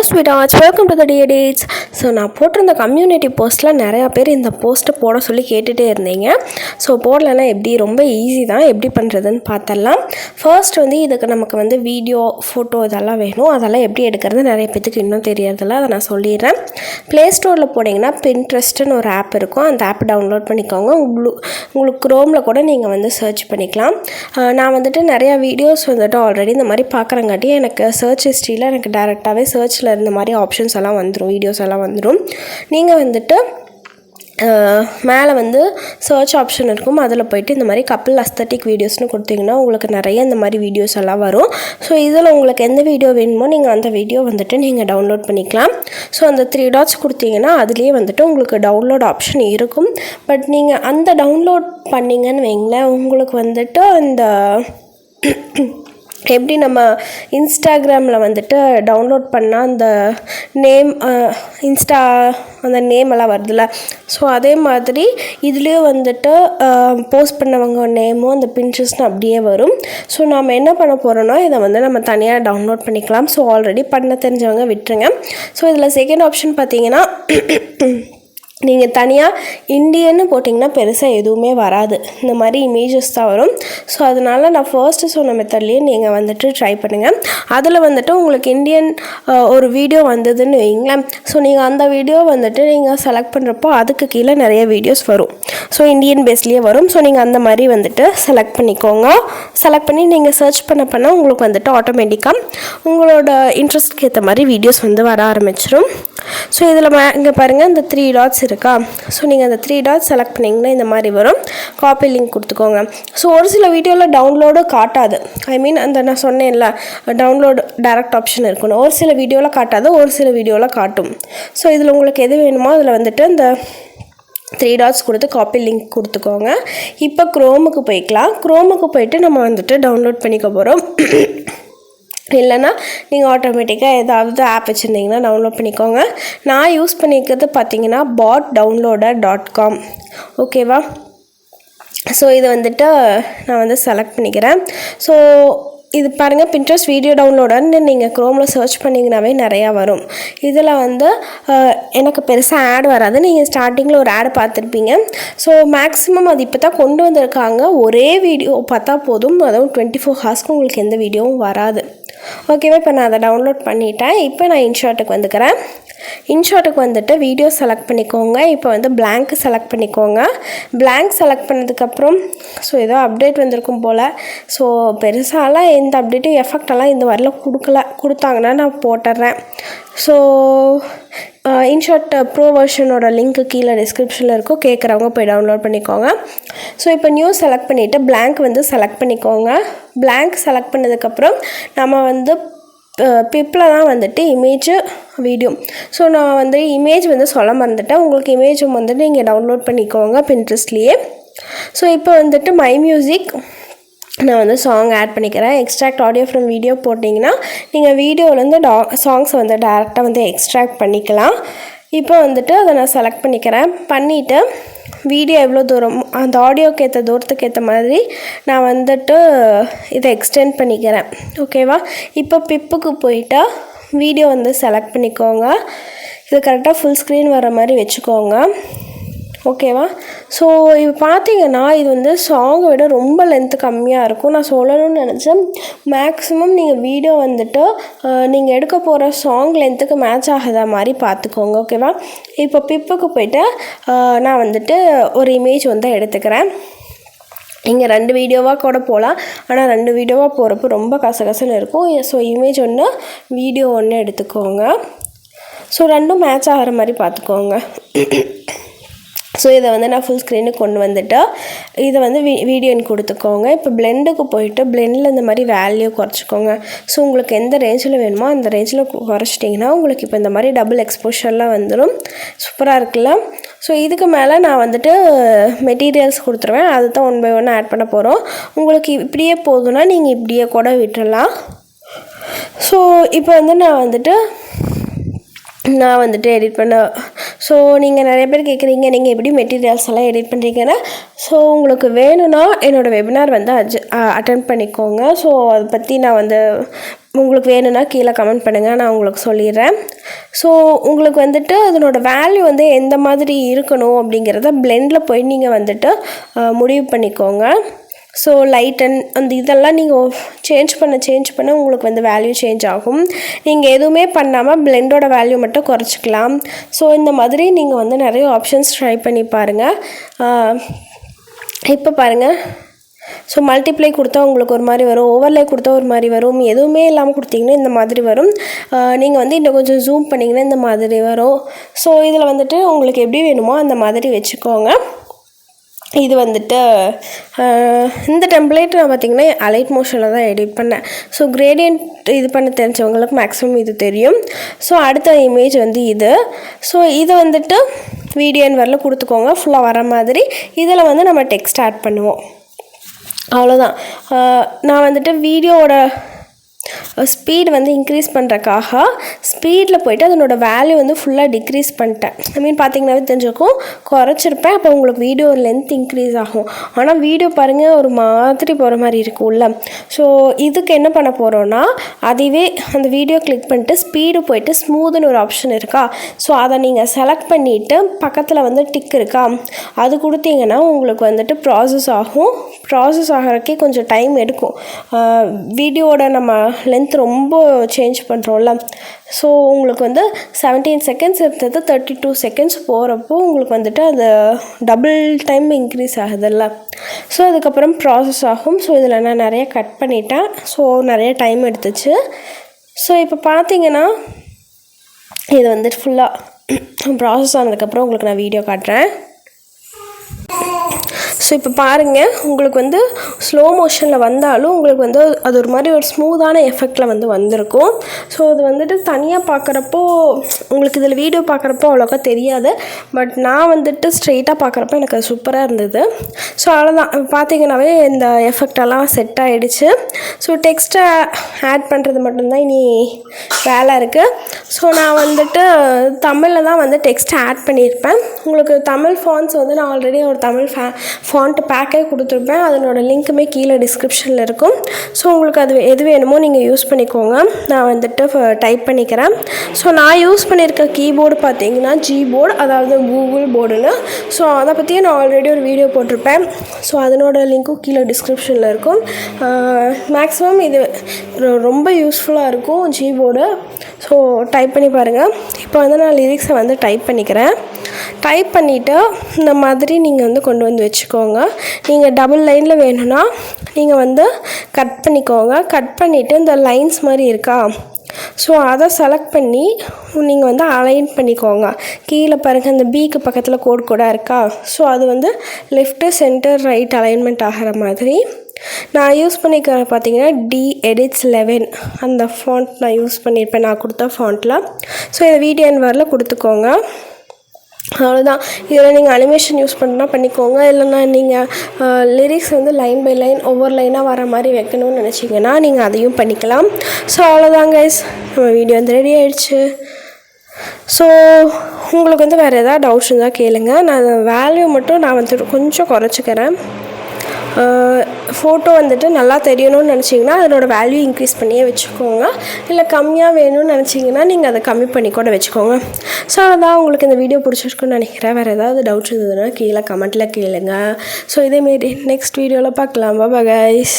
sweethearts, welcome to the Dear Dates. So நான் போட்டிருந்த community போஸ்ட்டில் நிறையா பேர் இந்த போஸ்ட்டை போட சொல்லி கேட்டுகிட்டே இருந்தீங்க. ஸோ போடலன்னா எப்படி, ரொம்ப ஈஸி தான், எப்படி பண்ணுறதுன்னு பார்த்துடலாம். ஃபர்ஸ்ட் இதுக்கு நமக்கு வீடியோ, ஃபோட்டோ இதெல்லாம் வேணும். அதெல்லாம் எப்படி எடுக்கிறது நிறைய பேத்துக்கு இன்னும் தெரியறதில்ல, அதை நான் சொல்லிடுறேன். ப்ளே ஸ்டோரில் போனீங்கன்னா பின்ட்ரெஸ்ட்னு ஒரு ஆப் இருக்கும். அந்த ஆப் டவுன்லோட் பண்ணிக்கோங்க. உங்களுக்கு க்ரோமில் கூட நீங்கள் சர்ச் பண்ணிக்கலாம். நான் நிறையா வீடியோஸ் ஆல்ரெடி இந்த மாதிரி பார்க்குறங்காட்டி எனக்கு சர்ச் ஹிஸ்ட்ரியில் எனக்கு டேரெக்டாகவே சர்ச்சில் இந்த மாதிரி ஆப்ஷன்ஸ் எல்லாம் வந்துடும், வீடியோஸ் எல்லாம் வந்துடும். நீங்கள் மேலே சர்ச் ஆப்ஷன் இருக்கும். அதில் போய்ட்டு இந்த மாதிரி கப்பிள் அஸ்தட்டிக் வீடியோஸ்னு கொடுத்தீங்கன்னா உங்களுக்கு நிறைய இந்த மாதிரி வீடியோஸ் எல்லாம் வரும். ஸோ இதில் உங்களுக்கு எந்த வீடியோ வேணுமோ நீங்கள் அந்த வீடியோ நீங்கள் டவுன்லோட் பண்ணிக்கலாம். ஸோ அந்த 3 டாட்ஸ் கொடுத்தீங்கன்னா அதுலேயே உங்களுக்கு டவுன்லோட் ஆப்ஷன் இருக்கும். பட் நீங்கள் அந்த டவுன்லோட் பண்ணிங்கன்னு வைங்களேன், உங்களுக்கு அந்த எப்படி நம்ம இன்ஸ்டாகிராமில் டவுன்லோட் பண்ணால் அந்த நேம் அந்த நேம் எல்லாம் வருதுல்ல, ஸோ அதே மாதிரி இதுலேயும் போஸ்ட் பண்ணவங்க நேமும் அந்த பின்ட்ரெஸ்ட்னு அப்படியே வரும். ஸோ நம்ம என்ன பண்ண போகிறோன்னா இதை நம்ம தனியாக டவுன்லோட் பண்ணிக்கலாம். ஸோ ஆல்ரெடி பண்ண தெரிஞ்சவங்க விட்டுருங்க. ஸோ இதில் செகண்ட் ஆப்ஷன் பார்த்தீங்கன்னா நீங்கள் தனியாக இண்டியன்னு போட்டிங்கன்னா பெருசாக எதுவுமே வராது, இந்த மாதிரி இமேஜஸ் தான் வரும். ஸோ அதனால் நான் ஃபர்ஸ்ட்டு சொன்ன மெத்தட்லேயே நீங்கள் ட்ரை பண்ணுங்கள். அதில் உங்களுக்கு இந்தியன் ஒரு வீடியோ வந்ததுன்னு வைங்களேன். ஸோ நீங்கள் அந்த வீடியோ நீங்கள் செலக்ட் பண்ணுறப்போ அதுக்கு கீழே நிறைய வீடியோஸ் வரும். ஸோ இந்தியன் பேஸ்லேயே வரும். ஸோ நீங்கள் அந்த மாதிரி செலக்ட் பண்ணிக்கோங்க. செலக்ட் பண்ணி நீங்கள் சர்ச் பண்ண உங்களுக்கு ஆட்டோமேட்டிக்காக உங்களோட இன்ட்ரெஸ்ட்க்கு ஏற்ற மாதிரி வீடியோஸ் வர ஆரம்பிச்சிடும். ஸோ இதில் இங்கே பாருங்கள், இந்த 3 டாட்ஸ் இருக்கா. ஸோ நீங்கள் அந்த 3 டாட்ஸ் செலக்ட் பண்ணிங்கன்னா இந்த மாதிரி வரும். காப்பி லிங்க் கொடுத்துக்கோங்க. ஸோ ஒரு சில வீடியோவில் டவுன்லோடு காட்டாது. அந்த நான் சொன்னேன்ல, டவுன்லோடு டைரக்ட் ஆப்ஷன் இருக்கணும். ஒரு சில வீடியோவில் காட்டாது, ஒரு சில வீடியோவில் காட்டும். ஸோ இதில் உங்களுக்கு எது வேணுமோ அதில் இந்த 3 டாட்ஸ் கொடுத்து காப்பி லிங்க் கொடுத்துக்கோங்க. இப்போ க்ரோமுக்கு போய்க்கலாம். க்ரோமுக்கு போயிட்டு நம்ம டவுன்லோட் பண்ணிக்க போகிறோம். இல்லைனா நீங்கள் ஆட்டோமேட்டிக்காக ஏதாவது ஆப் வச்சுருந்தீங்கன்னா டவுன்லோட் பண்ணிக்கோங்க. நான் யூஸ் பண்ணிக்கிறது பார்த்தீங்கன்னா botdownloader.com. ஓகேவா? ஸோ இது நான் செலக்ட் பண்ணிக்கிறேன். ஸோ இது பாருங்கள், பின்ட்ரெஸ்ட் வீடியோ டவுன்லோடர்னு நீங்கள் க்ரோமில் சர்ச் பண்ணிங்கனாவே நிறையா வரும். இதில் எனக்கு பெருசாக ஆட் வராது. நீங்கள் ஸ்டார்டிங்கில் ஒரு ஆட் பார்த்துருப்பீங்க. ஸோ மேக்ஸிமம் அது இப்போ தான் கொண்டு வந்திருக்காங்க. ஒரே வீடியோ பார்த்தா போதும், அதுவும் 24 ஹார்ஸ்க்கு உங்களுக்கு எந்த வீடியோவும் வராது. ஓகேவா? இப்போ நான் அதை டவுன்லோட் பண்ணிட்டேன். இப்போ நான் இன்ஷாட்டுக்கு வந்துக்கிறேன். இன்ஷாட்டுக்கு வீடியோ செலக்ட் பண்ணிக்கோங்க. இப்போ blank செலக்ட் பண்ணிக்கோங்க. blank செலக்ட் பண்ணதுக்கப்புறம் ஸோ ஏதோ அப்டேட் வந்திருக்கும் போல். ஸோ பெருசாலாம் எந்த அப்டேட்டும் எஃபெக்டெல்லாம் இந்த வரல கொடுத்தாங்கன்னா நான் போட்டுடுறேன். ஸோ இன்ஷாட் ப்ரோ வெர்ஷனோட லிங்க்கு கீழே டிஸ்கிரிப்ஷனில் இருக்கும், கேட்குறவங்க போய் டவுன்லோட் பண்ணிக்கோங்க. ஸோ இப்போ நியூ செலக்ட் பண்ணிவிட்டு blank செலக்ட் பண்ணிக்கோங்க. blank செலக்ட் பண்ணதுக்கப்புறம் நம்ம பிப்பில் தான் இமேஜு வீடியோ. ஸோ நான் இமேஜ் சொல்ல மறந்துட்டேன். உங்களுக்கு இமேஜும் நீங்கள் டவுன்லோட் பண்ணிக்கோங்க பின்ட்ரெஸ்ட்லேயே. ஸோ இப்போ மை மியூசிக் நான் சாங் ஆட் பண்ணிக்கிறேன். எக்ஸ்ட்ராக்ட் ஆடியோ ஃப்ரம் வீடியோ போட்டிங்கன்னா நீங்கள் வீடியோவிலேருந்து சாங்ஸை டேரெக்டாக எக்ஸ்ட்ராக்ட் பண்ணிக்கலாம். இப்போ அதை நான் செலக்ட் பண்ணிக்கிறேன். பண்ணிவிட்டு வீடியோ எவ்வளோ தூரம், அந்த ஆடியோக்கு ஏற்ற தூரத்துக்கு ஏற்ற மாதிரி நான் இதை எக்ஸ்டெண்ட் பண்ணிக்கிறேன். ஓகேவா? இப்போ பிப்புக்கு போயிட்டா வீடியோ செலக்ட் பண்ணிக்கோங்க. இது கரெக்டாக ஃபுல் ஸ்க்ரீன் வர மாதிரி வச்சுக்கோங்க. ஓகேவா? ஸோ இப்போ பார்த்தீங்கன்னா இது சாங்கை விட ரொம்ப லென்த்து கம்மியாக இருக்கும். நான் சொல்லணும்னு நினச்சேன், மேக்ஸிமம் நீங்கள் வீடியோ நீங்கள் எடுக்க போகிற சாங் லென்த்துக்கு மேட்ச் ஆகாத மாதிரி பார்த்துக்கோங்க. ஓகேவா? இப்போ பிப்புக்கு போய்ட்டு நான் ஒரு இமேஜ் எடுத்துக்கிறேன். இங்கே 2 வீடியோவாக கூட போகலாம். ஆனால் 2 வீடியோவாக போகிறப்போ ரொம்ப கசகசன்னு இருக்கும். ஸோ இமேஜ் ஒன்று, வீடியோ ஒன்று எடுத்துக்கோங்க. ஸோ 2ம் மேட்ச் ஆகிற மாதிரி பார்த்துக்கோங்க. ஸோ இதை நான் ஃபுல் ஸ்க்ரீனுக்கு கொண்டு இதை வீடியோன்னு கொடுத்துக்கோங்க. இப்போ பிளெண்டுக்கு போயிட்டு பிளெண்டில் இந்த மாதிரி வேல்யூ குறைச்சிக்கோங்க. ஸோ உங்களுக்கு எந்த ரேஞ்சில் வேணுமோ அந்த ரேஞ்சில் குறைச்சிட்டிங்கன்னா உங்களுக்கு இப்போ இந்த மாதிரி டபுள் எக்ஸ்போஷர்லாம் வந்துடும். சூப்பராக இருக்குல்ல? ஸோ இதுக்கு மேலே நான் மெட்டீரியல்ஸ் கொடுத்துருவேன். அது தான் 1 by 1 ஆட் பண்ண போகிறோம். உங்களுக்கு இப்படியே போதுன்னா நீங்கள் இப்படியே கூட விட்டுடலாம். ஸோ இப்போ நான் எடிட் பண்ண. ஸோ நீங்கள் நிறைய பேர் கேட்குறீங்க, நீங்கள் எப்படி மெட்டீரியல்ஸ் எல்லாம் எடிட் பண்ணுறீங்கன்னா, ஸோ உங்களுக்கு வேணும்னா என்னோடய வெபினார் அட்டென்ட் பண்ணிக்கோங்க. ஸோ அதை பற்றி நான் உங்களுக்கு வேணும்னா கீழே கமெண்ட் பண்ணுங்கள், நான் உங்களுக்கு சொல்லிடுறேன். ஸோ உங்களுக்கு வந்துட்டு அதனோட வேல்யூ வந்து எந்த மாதிரி இருக்கணும் அப்படிங்கிறத பிளெண்டில் போய் நீங்கள் வந்துட்டு முடிவு பண்ணிக்கோங்க. ஸோ லைட் அண்ட் அந்த இதெல்லாம் நீங்கள் சேஞ்ச் பண்ண உங்களுக்கு வந்து வேல்யூ சேஞ்ச் ஆகும். நீங்கள் எதுவுமே பண்ணாமல் பிளெண்டோட வேல்யூ மட்டும் குறைச்சிக்கலாம். ஸோ இந்த மாதிரி நீங்கள் வந்து நிறைய ஆப்ஷன்ஸ் ட்ரை பண்ணி பாருங்கள். இப்போ பாருங்கள், ஸோ மல்டிப்ளை கொடுத்தா உங்களுக்கு ஒரு மாதிரி வரும், ஓவர்லே கொடுத்தா ஒரு மாதிரி வரும், எதுவுமே இல்லாமல் கொடுத்தீங்கன்னா இந்த மாதிரி வரும். நீங்கள் வந்து இன்னும் கொஞ்சம் ஜூம் பண்ணிங்கன்னா இந்த மாதிரி வரும். ஸோ இதில் வந்துட்டு உங்களுக்கு எப்படி வேணுமோ அந்த மாதிரி வச்சுக்கோங்க. இது வந்துட்டு இந்த டெம்ப்ளேட் நான் பார்த்திங்கன்னா அலைட் மோஷனில் தான் எடிட் பண்ணேன். ஸோ கிரேடியன்ட் இது பண்ண தெரிஞ்சவங்களுக்கு மேக்ஸிமம் இது தெரியும். ஸோ அடுத்த இமேஜ் வந்து இது. ஸோ இதை வந்துட்டு வீடியோன்னு வரல கொடுத்துக்கோங்க, ஃபுல்லாக வர மாதிரி. இதில் வந்து நம்ம டெக்ஸ்ட் ஆட் பண்ணுவோம், அவ்வளோதான். நான் வந்துட்டு வீடியோவோட ஸ்பீட் வந்து இன்க்ரீஸ் பண்ணுறக்காக ஸ்பீடில் போய்ட்டு அதனோட வேல்யூ வந்து ஃபுல்லாக டிக்ரீஸ் பண்ணிட்டேன். ஐ மீன் பார்த்திங்கனாவே தெரிஞ்சுக்கும், குறைச்சிருப்பேன். அப்போ உங்களுக்கு வீடியோ லென்த் இன்க்ரீஸ் ஆகும். ஆனால் வீடியோ பாருங்கள் ஒரு மாதிரி போகிற மாதிரி இருக்கும்ல. ஸோ இதுக்கு என்ன பண்ண போகிறோன்னா, அதுவே அந்த வீடியோ கிளிக் பண்ணிட்டு ஸ்பீடு போய்ட்டு ஸ்மூத்துன்னு ஒரு ஆப்ஷன் இருக்கா, ஸோ அதை நீங்கள் செலக்ட் பண்ணிவிட்டு பக்கத்தில் வந்து டிக் இருக்கா, அது கொடுத்தீங்கன்னா உங்களுக்கு வந்துட்டு ப்ராசஸ் ஆகும். ப்ராசஸ் ஆகிறதுக்கே கொஞ்சம் டைம் எடுக்கும். வீடியோவோட நம்ம லென்த் ரொம்ப சேஞ்ச் பண்ணுறோம்ல. ஸோ உங்களுக்கு வந்து 17 செகண்ட்ஸ் இருந்தது 32 செகண்ட்ஸ் போகிறப்போ உங்களுக்கு வந்துட்டு அது டபுள் டைம் இன்க்ரீஸ் ஆகுதுல்ல. ஸோ அதுக்கப்புறம் ப்ராசஸ் ஆகும். ஸோ இதில் நான் நிறைய கட் பண்ணிட்டேன். ஸோ நிறைய டைம் எடுத்துச்சு. ஸோ இப்போ பார்த்தீங்கன்னா இது வந்துட்டு ஃபுல்லாக ப்ராசஸ் ஆனதுக்கப்புறம் உங்களுக்கு நான் வீடியோ காட்டுறேன். ஸோ இப்போ பாருங்கள், உங்களுக்கு வந்து ஸ்லோ மோஷனில் வந்தாலும் உங்களுக்கு வந்து அது ஒரு மாதிரி ஒரு ஸ்மூத்தான எஃபெக்டில் வந்து வந்திருக்கும். ஸோ அது வந்துட்டு தனியாக பார்க்குறப்போ உங்களுக்கு இதில் வீடியோ பார்க்குறப்போ அவ்வளோக்கா தெரியாது. பட் நான் வந்துட்டு ஸ்ட்ரெயிட்டாக பார்க்குறப்போ எனக்கு அது சூப்பராக இருந்தது. ஸோ அவ்வளோதான், பார்த்தீங்கன்னாவே இந்த எஃபெக்டெல்லாம் செட் ஆகிடுச்சு. ஸோ டெக்ஸ்ட்டை ஆட் பண்ணுறது மட்டும்தான் இனி வேலை இருக்குது. ஸோ நான் வந்துட்டு தமிழில் தான் வந்து டெக்ஸ்ட்டை ஆட் பண்ணியிருப்பேன். உங்களுக்கு தமிழ் ஃபாண்ட்ஸ் வந்து நான் ஆல்ரெடி ஒரு தமிழ் ஃபாண்ட் பேக்கே கொடுத்துருப்பேன். அதனோட லிங்க்குமே கீழே டிஸ்கிரிப்ஷனில் இருக்கும். ஸோ உங்களுக்கு அது எது வேணுமோ நீங்கள் யூஸ் பண்ணிக்கோங்க. நான் வந்துட்டு டைப் பண்ணிக்கிறேன். ஸோ நான் யூஸ் பண்ணியிருக்க கீபோர்டு பார்த்தீங்கன்னா ஜிபோர்டு, அதாவது கூகுள் போர்டுன்னு. ஸோ அதை பற்றியே நான் ஆல்ரெடி ஒரு வீடியோ போட்டிருப்பேன். ஸோ அதனோட லிங்க்கும் கீழே டிஸ்கிரிப்ஷனில் இருக்கும். மேக்ஸிமம் இது ரொம்ப யூஸ்ஃபுல்லாக இருக்கும் ஜிபோர்டு. ஸோ டைப் பண்ணி பாருங்கள். இப்போ வந்து நான் லிரிக்ஸை வந்து டைப் பண்ணிக்கிறேன். டைப் பண்ணிவிட்டு இந்த மாதிரி நீங்கள் வந்து கொண்டு வந்து வச்சுக்கோங்க. நீங்கள் டபுள் லைனில் வேணும்னா நீங்கள் வந்து கட் பண்ணிக்கோங்க. கட் பண்ணிவிட்டு இந்த லைன்ஸ் மாதிரி இருக்கா, ஸோ அதை செலக்ட் பண்ணி நீங்கள் வந்து அலைன் பண்ணிக்கோங்க. கீழே பாருங்கள், இந்த பிக்கு பக்கத்தில் கோடு இருக்கா, ஸோ அது வந்து லெஃப்ட்டு சென்டர் ரைட் அலைன்மெண்ட் ஆகிற மாதிரி. நான் யூஸ் பண்ணிக்கிற பார்த்தீங்கன்னா DEdits 11 அந்த ஃபாண்ட் நான் யூஸ் பண்ணியிருப்பேன், நான் கொடுத்த ஃபாண்ட்டில். ஸோ இதை வீடியோ வரல கொடுத்துக்கோங்க, அவ்வளோதான். இதில் நீங்கள் அனிமேஷன் யூஸ் பண்ணா பண்ணிக்கோங்க. இல்லைன்னா நீங்கள் லிரிக்ஸ் வந்து லைன் பை லைன் ஒவ்வொரு லைனாக வர மாதிரி வைக்கணும்னு நினச்சிங்கன்னா நீங்கள் அதையும் பண்ணிக்கலாம். ஸோ அவ்வளோதான் கைஸ், நம்ம வீடியோ வந்து ரெடி ஆகிடுச்சு. ஸோ உங்களுக்கு வந்து வேறு எதாவது டவுட்ஸ் இருந்தால் கேளுங்க. நான் வேல்யூ மட்டும் நான் வந்து கொஞ்சம் குறைச்சிக்கிறேன். ஃபோட்டோ வந்துட்டு நல்லா தெரியணும்னு நினச்சிங்கன்னா அதனோட வேல்யூ இன்க்ரீஸ் பண்ணியே வச்சுக்கோங்க. இல்லை கம்மியாக வேணும்னு நினச்சிங்கன்னா நீங்கள் அதை கம்மி பண்ணி கூட வச்சுக்கோங்க. ஸோ அதான் உங்களுக்கு இந்த வீடியோ பிடிச்சிருக்குன்னு நினைக்கிறேன். வேறு ஏதாவது டவுட்ஸ் இருந்ததுன்னா கீழே கமெண்ட்டில் கேளுங்க. ஸோ இதேமாரி நெக்ஸ்ட் வீடியோவில் பார்க்கலாம். Bye guys.